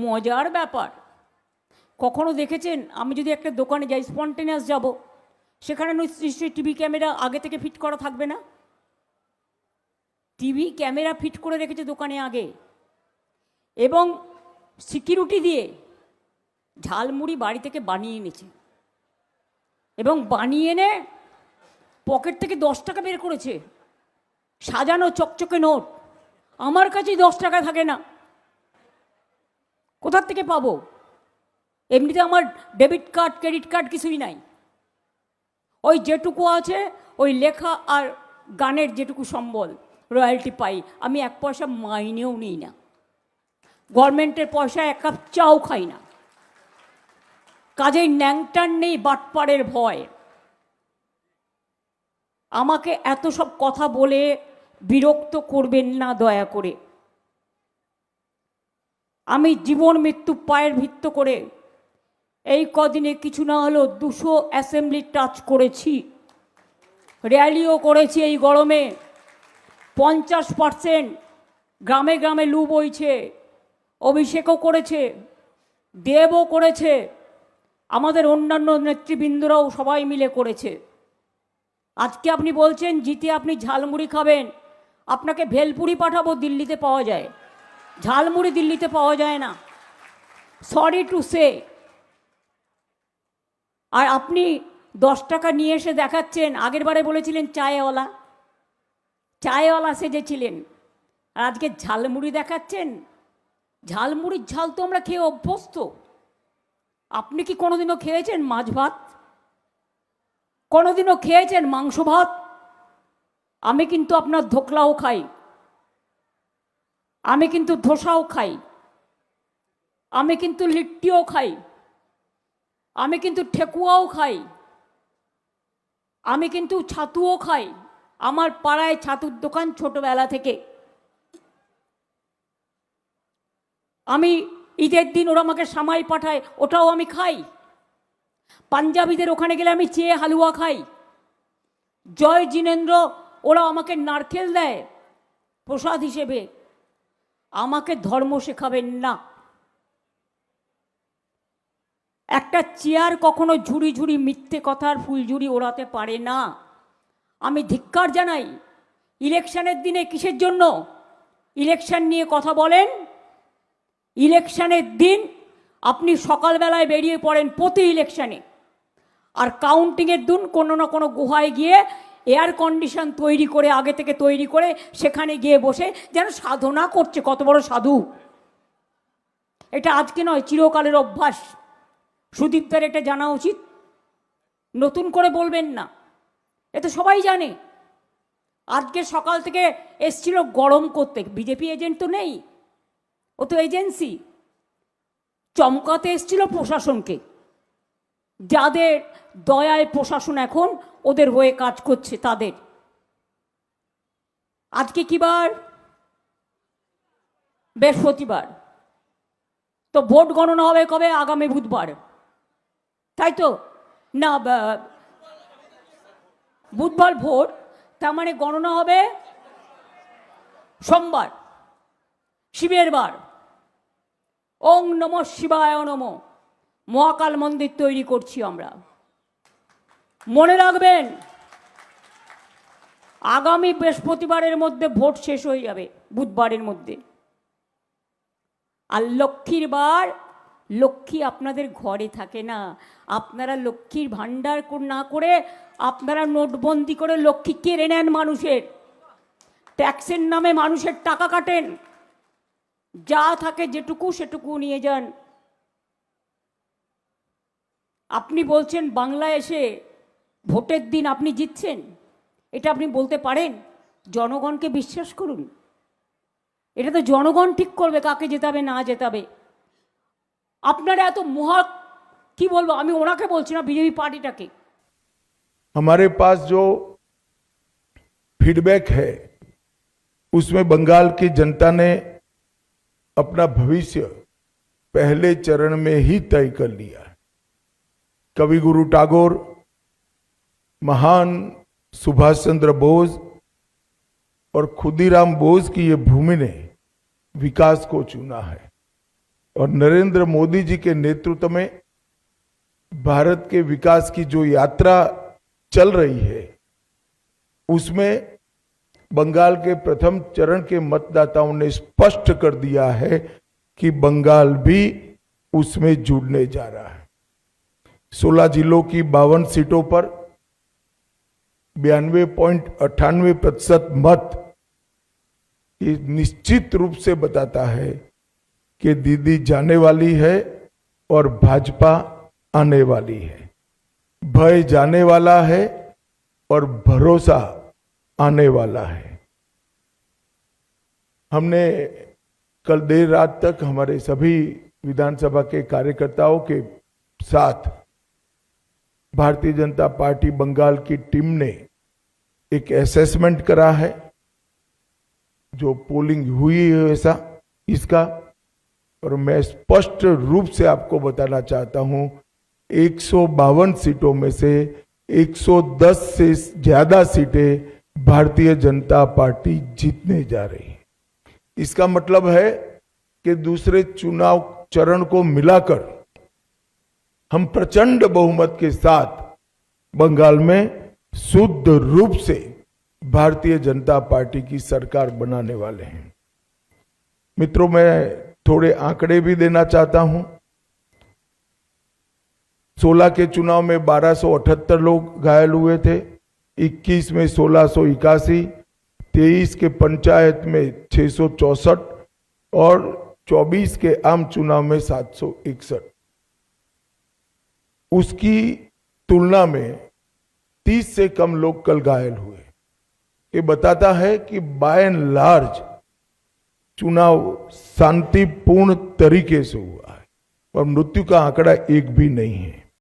মজার ব্যাপার, কখনো দেখেছেন আমি যদি একটা দোকানে যাই, স্পন্টেনিয়াস যাব, সেখানে নিশ্চয়ই টিভি ক্যামেরা আগে থেকে ফিট করা থাকবে না? টিভি ক্যামেরা ফিট করে রেখেছে দোকানে আগে, এবং সিকিউরিটি দিয়ে ঝালমুড়ি বাড়ি থেকে বানিয়ে এনেছে, এবং বানিয়ে এনে পকেট থেকে 10 টাকা বের করেছে, সাজানো চকচকে নোট। আমার কাছেই 10 টাকা থাকে না, কোথার থেকে পাবো? এমনিতে আমার ডেবিট কার্ড ক্রেডিট কার্ড কিছুই নাই, ওই যেটুকু আছে ওই লেখা আর গানের যেটুকু সম্বল রয়্যালটি পাই। আমি 1 পয়সা মাইনেও নিই না, গভর্নমেন্টের পয়সায় 1 কাপ চাও খাই না, কাজেই ন্যাংটান নেই বাটপাড়ের ভয়। আমাকে এত সব কথা বলে বিরক্ত করবেন না দয়া করে। আমি জীবন মৃত্যু পায়ের ভিত্ত করে এই কদিনে কিছু না হলেও 200 অ্যাসেম্বলি টাচ করেছি, র্যালিও করেছি। এই গরমে 50% গ্রামে গ্রামে লু বইছে, অভিষেকও করেছে, দেবও করেছে, আমাদের অন্যান্য নেতৃবৃন্দরাও সবাই মিলে করেছে। আজকে আপনি বলছেন জিতে আপনি ঝালমুড়ি খাবেন, আপনাকে ভেলপুরি পাঠাবো, দিল্লিতে পাওয়া যায়, ঝালমুড়ি দিল্লিতে পাওয়া যায় না, সরি টু সে। আর আপনি 10 টাকা নিয়ে এসে দেখাচ্ছেন, আগের বারে বলেছিলেন চায়ওয়ালা, চায়ওয়ালা সেজেছিলেন, আর আজকে ঝালমুড়ি দেখাচ্ছেন। ঝালমুড়ির ঝাল তো আমরা খেয়ে অভ্যস্ত। আপনি কি কোনোদিনও খেয়েছেন মাছ ভাত? কোনোদিনও খেয়েছেন মাংস ভাত? আমি কিন্তু আপনার ধোকলাও খাই, আমি কিন্তু ধোসাও খাই, আমি কিন্তু লিট্টিও খাই, আমি কিন্তু ঠেকুয়াও খাই, আমি কিন্তু ছাতুও খাই। আমার পাড়ায় ছাতুর দোকান ছোটবেলা থেকে। আমি ঈদের দিন ওরা আমাকে সামাই পাঠায়, ওটাও আমি খাই। পাঞ্জাবিদের ওখানে গেলে আমি চেয়ে হালুয়া খাই। জয় জিনেন্দ্র ওরা আমাকে নারকেল দেয় প্রসাদ হিসেবে। আমাকে ধর্ম শেখাবেন না। একটা চেয়ার কখনো ঝুড়ি ঝুড়ি মিথ্যে কথার ফুলঝুরি ওড়াতে পারে না। আমি ধিক্কার জানাই। ইলেকশনের দিনে কিসের জন্য ইলেকশন নিয়ে কথা বলেন? ইলেকশনের দিন আপনি সকালবেলায় বেরিয়ে পড়েন প্রতি ইলেকশনে, আর কাউন্টিংয়ের দিন কোনো না কোনো গুহায় গিয়ে এয়ার কন্ডিশন তৈরি করে, আগে থেকে তৈরি করে সেখানে গিয়ে বসে যেন সাধনা করছে, কত বড় সাধু। এটা আজকে নয়, চিরকালের অভ্যাস। সুদীপদার এটা জানা উচিত, নতুন করে বলবেন না, এ তো সবাই জানে। আজকে সকাল থেকে এসছিল গরম করতে, বিজেপি এজেন্ট তো নেই, ও তো এজেন্সি। চমকাতে এসছিল প্রশাসনকে, যাদের দয়ায় প্রশাসন এখন ওদের হয়ে কাজ করছে তাদের। আজকে কি বার? বৃহস্পতিবার। তো ভোট গণনা হবে কবে? আগামী বুধবার, তাই তো না? বুধবার ভোট, তার মানে গণনা হবে সোমবার, শিবের বার। ওং নমঃ শিবায় নমঃ, মহাকাল মন্দির তৈরি করছি আমরা। মনে রাখবেন, আগামী বৃহস্পতিবারের মধ্যে ভোট শেষ হয়ে যাবে, বুধবারের মধ্যে। আর লক্ষ্মীর বার, লক্ষ্মী আপনাদের ঘরে থাকে না। আপনারা লক্ষ্মীর ভাণ্ডার না করে আপনারা নোটবন্দি করে লক্ষ্মী কেড়ে নেন মানুষের, ট্যাক্সের নামে মানুষের টাকা কাটেন, যা থাকে যেটুকু সেটুকু নিয়ে যান। আপনি বলছেন বাংলায় এসে ভোটের দিন আপনি জিতছেন, এটা আপনি বলতে পারেন? জনগণকে বিশ্বাস করুন, এটা তো জনগণ ঠিক করবে কাকে জেতাবে না জেতাবে। আপনারা এত মহা, কি বলবো, আমি ওনাকে বলছি না, বিজেপি পার্টিটাকে। हमारे पास जो फीडबैक है उसमें बंगाल की जनता ने अपना भविष्य पहले चरण में ही तय कर लिया है। कवि गुरु टैगोर, महान सुभाष चंद्र बोस और खुदीराम बोस की ये भूमि ने विकास को चुना है। और नरेंद्र मोदी जी के नेतृत्व में भारत के विकास की जो यात्रा चल रही है, उसमें बंगाल के प्रथम चरण के मतदाताओं ने स्पष्ट कर दिया है कि बंगाल भी उसमें जुड़ने जा रहा है। 16 जिलों की 52 सीटों पर 92.98% मत ये निश्चित रूप से बताता है कि दीदी जाने वाली है और भाजपा आने वाली है। भय जाने वाला है और भरोसा आने वाला है। हमने कल देर रात तक हमारे सभी विधानसभा के कार्यकर्ताओं के साथ भारतीय जनता पार्टी बंगाल की टीम ने एक असेसमेंट करा है, जो पोलिंग हुई है ऐसा इसका, और मैं स्पष्ट रूप से आपको बताना चाहता हूं 152 सीटों में से 110 से ज्यादा सीटें भारतीय जनता पार्टी जीतने जा रही है। इसका मतलब है कि दूसरे चुनाव चरण को मिलाकर हम प्रचंड बहुमत के साथ बंगाल में शुद्ध रूप से भारतीय जनता पार्टी की सरकार बनाने वाले हैं। मित्रों, मैं थोड़े आंकड़े भी देना चाहता हूं। 16 के चुनाव में 1278 लोग घायल हुए थे, 21 में 1681, 23 के पंचायत में 664 और 24 के आम चुनाव में 761। उसकी तुलना में 30 से कम लोग कल घायल हुए। ये बताता है कि बाय एंड लार्ज चुनाव शांतिपूर्ण तरीके से हुआ है और मृत्यु का आंकड़ा एक भी नहीं है।